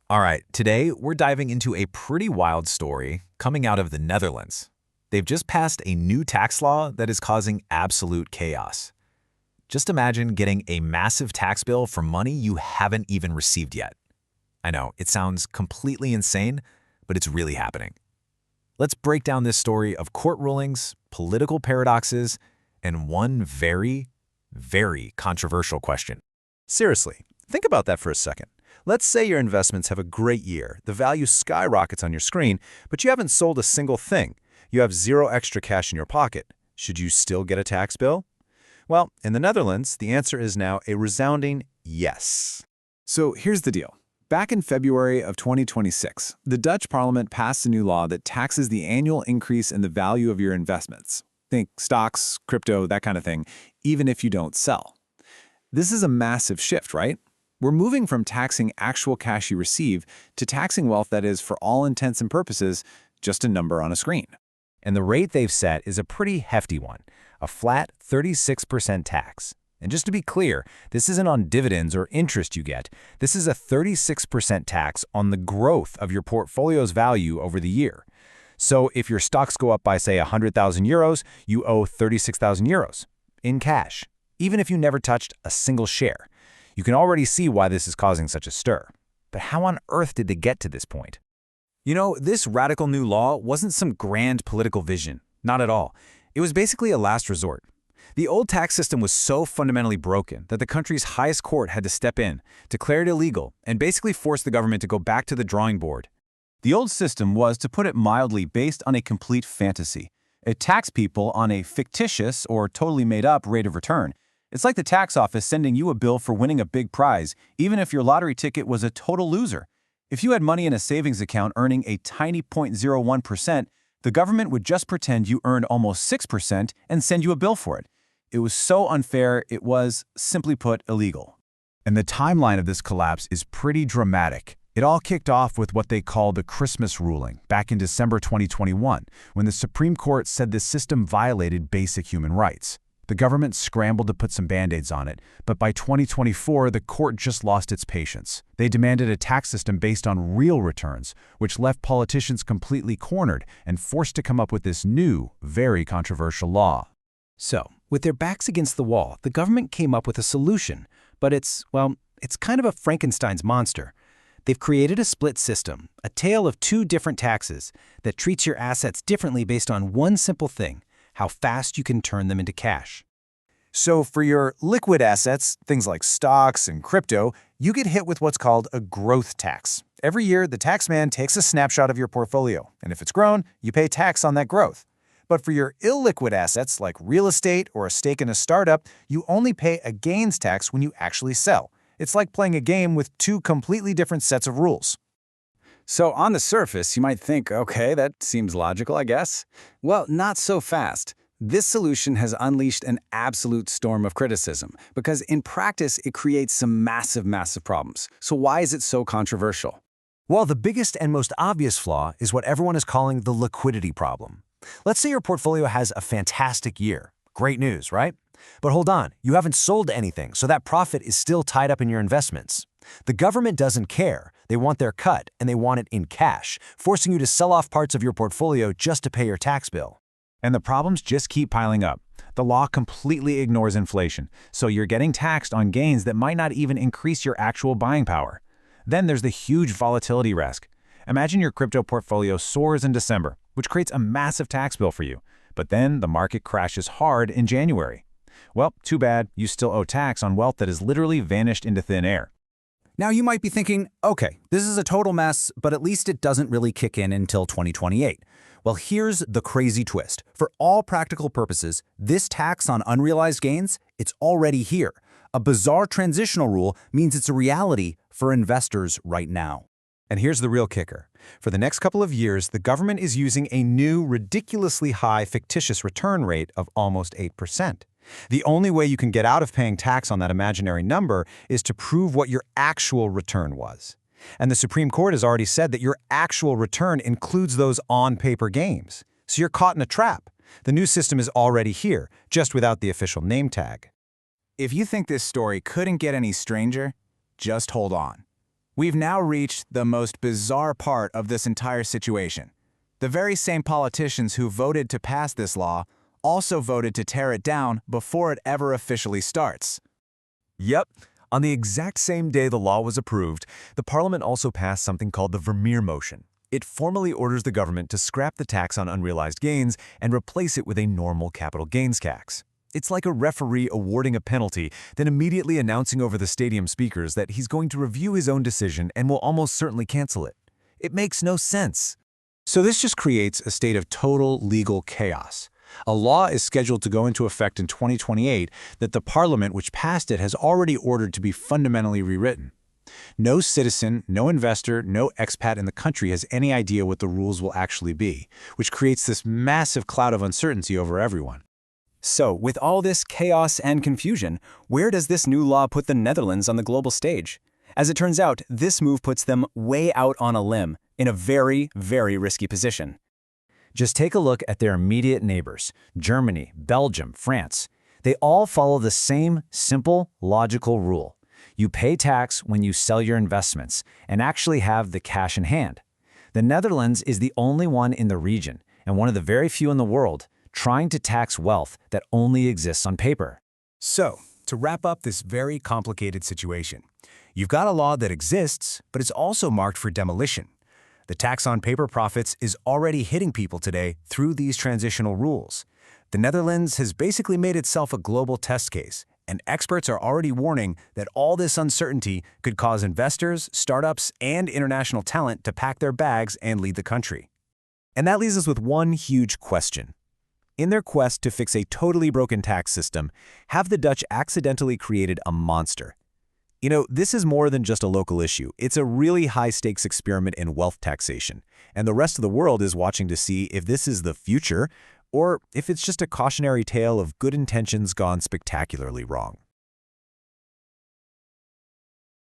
All right, today we're diving into a pretty wild story coming out of the Netherlands. They've just passed a new tax law that is causing absolute chaos. Just imagine getting a massive tax bill for money you haven't even received yet. I know, it sounds completely insane, but it's really happening. Let's break down this story of court rulings, political paradoxes, and one very, very controversial question. Seriously, think about that for a second. Let's say your investments have a great year, the value skyrockets on your screen, but you haven't sold a single thing. You have zero extra cash in your pocket. Should you still get a tax bill? Well, in the Netherlands, the answer is now a resounding yes. So here's the deal. Back in February of 2026, the Dutch parliament passed a new law that taxes the annual increase in the value of your investments. Think stocks, crypto, that kind of thing, even if you don't sell. This is a massive shift, right? We're moving from taxing actual cash you receive to taxing wealth that is, for all intents and purposes, just a number on a screen. And the rate they've set is a pretty hefty one, a flat 36% tax. And just to be clear, this isn't on dividends or interest you get. This is a 36% tax on the growth of your portfolio's value over the year. So if your stocks go up by, say, 100,000 euros, you owe 36,000 euros in cash, even if you never touched a single share. You can already see why this is causing such a stir. But how on earth did they get to this point? You know, this radical new law wasn't some grand political vision. Not at all. It was basically a last resort. The old tax system was so fundamentally broken that the country's highest court had to step in, declare it illegal, and basically force the government to go back to the drawing board. The old system was, to put it mildly, based on a complete fantasy. It taxed people on a fictitious or totally made-up rate of return. It's like the tax office sending you a bill for winning a big prize, even if your lottery ticket was a total loser. If you had money in a savings account earning a tiny 0.01%, the government would just pretend you earned almost 6% and send you a bill for it. It was so unfair, it was, simply put, illegal. And the timeline of this collapse is pretty dramatic. It all kicked off with what they call the Christmas ruling back in December 2021, when the Supreme Court said the system violated basic human rights. The government scrambled to put some band-aids on it, but by 2024, the court just lost its patience. They demanded a tax system based on real returns, which left politicians completely cornered and forced to come up with this new, very controversial law. So, with their backs against the wall, the government came up with a solution, but it's kind of a Frankenstein's monster. They've created a split system, a tale of two different taxes that treats your assets differently based on one simple thing: how fast you can turn them into cash. So for your liquid assets, things like stocks and crypto, you get hit with what's called a growth tax. Every year, the taxman takes a snapshot of your portfolio, and if it's grown, you pay tax on that growth. But for your illiquid assets, like real estate or a stake in a startup, you only pay a gains tax when you actually sell. It's like playing a game with two completely different sets of rules. So on the surface, you might think, okay, that seems logical, I guess. Well, not so fast. This solution has unleashed an absolute storm of criticism because in practice, it creates some massive problems. So why is it so controversial? Well, the biggest and most obvious flaw is what everyone is calling the liquidity problem. Let's say your portfolio has a fantastic year. Great news, right? But hold on, you haven't sold anything, so that profit is still tied up in your investments. The government doesn't care. They want their cut, and they want it in cash, forcing you to sell off parts of your portfolio just to pay your tax bill. And the problems just keep piling up. The law completely ignores inflation, so you're getting taxed on gains that might not even increase your actual buying power. Then there's the huge volatility risk. Imagine your crypto portfolio soars in December, which creates a massive tax bill for you. But then the market crashes hard in January. Well, too bad, you still owe tax on wealth that has literally vanished into thin air. Now you might be thinking, okay, this is a total mess, but at least it doesn't really kick in until 2028. Well, here's the crazy twist. For all practical purposes, this tax on unrealized gains, it's already here. A bizarre transitional rule means it's a reality for investors right now. And here's the real kicker. For the next couple of years, the government is using a new, ridiculously high fictitious return rate of almost 8%. The only way you can get out of paying tax on that imaginary number is to prove what your actual return was. And the Supreme Court has already said that your actual return includes those on-paper gains. So you're caught in a trap. The new system is already here, just without the official name tag. If you think this story couldn't get any stranger, just hold on. We've now reached the most bizarre part of this entire situation. The very same politicians who voted to pass this law also voted to tear it down before it ever officially starts. Yep. On the exact same day the law was approved, the Parliament also passed something called the Vermeer motion. It formally orders the government to scrap the tax on unrealized gains and replace it with a normal capital gains tax. It's like a referee awarding a penalty, then immediately announcing over the stadium speakers that he's going to review his own decision and will almost certainly cancel it. It makes no sense. So this just creates a state of total legal chaos. A law is scheduled to go into effect in 2028 that the Parliament which passed it has already ordered to be fundamentally rewritten. No citizen, no investor, no expat in the country has any idea what the rules will actually be, which creates this massive cloud of uncertainty over everyone. So, with all this chaos and confusion, where does this new law put the Netherlands on the global stage? As it turns out, this move puts them way out on a limb, in a very, very risky position. Just take a look at their immediate neighbors, Germany, Belgium, France. They all follow the same simple, logical rule. You pay tax when you sell your investments and actually have the cash in hand. The Netherlands is the only one in the region, and one of the very few in the world, trying to tax wealth that only exists on paper. So, to wrap up this very complicated situation, you've got a law that exists, but it's also marked for demolition. The tax on paper profits is already hitting people today through these transitional rules. The Netherlands has basically made itself a global test case, and experts are already warning that all this uncertainty could cause investors, startups, and international talent to pack their bags and leave the country. And that leaves us with one huge question. In their quest to fix a totally broken tax system, have the Dutch accidentally created a monster? You know, this is more than just a local issue. It's a really high-stakes experiment in wealth taxation, and the rest of the world is watching to see if this is the future or if it's just a cautionary tale of good intentions gone spectacularly wrong.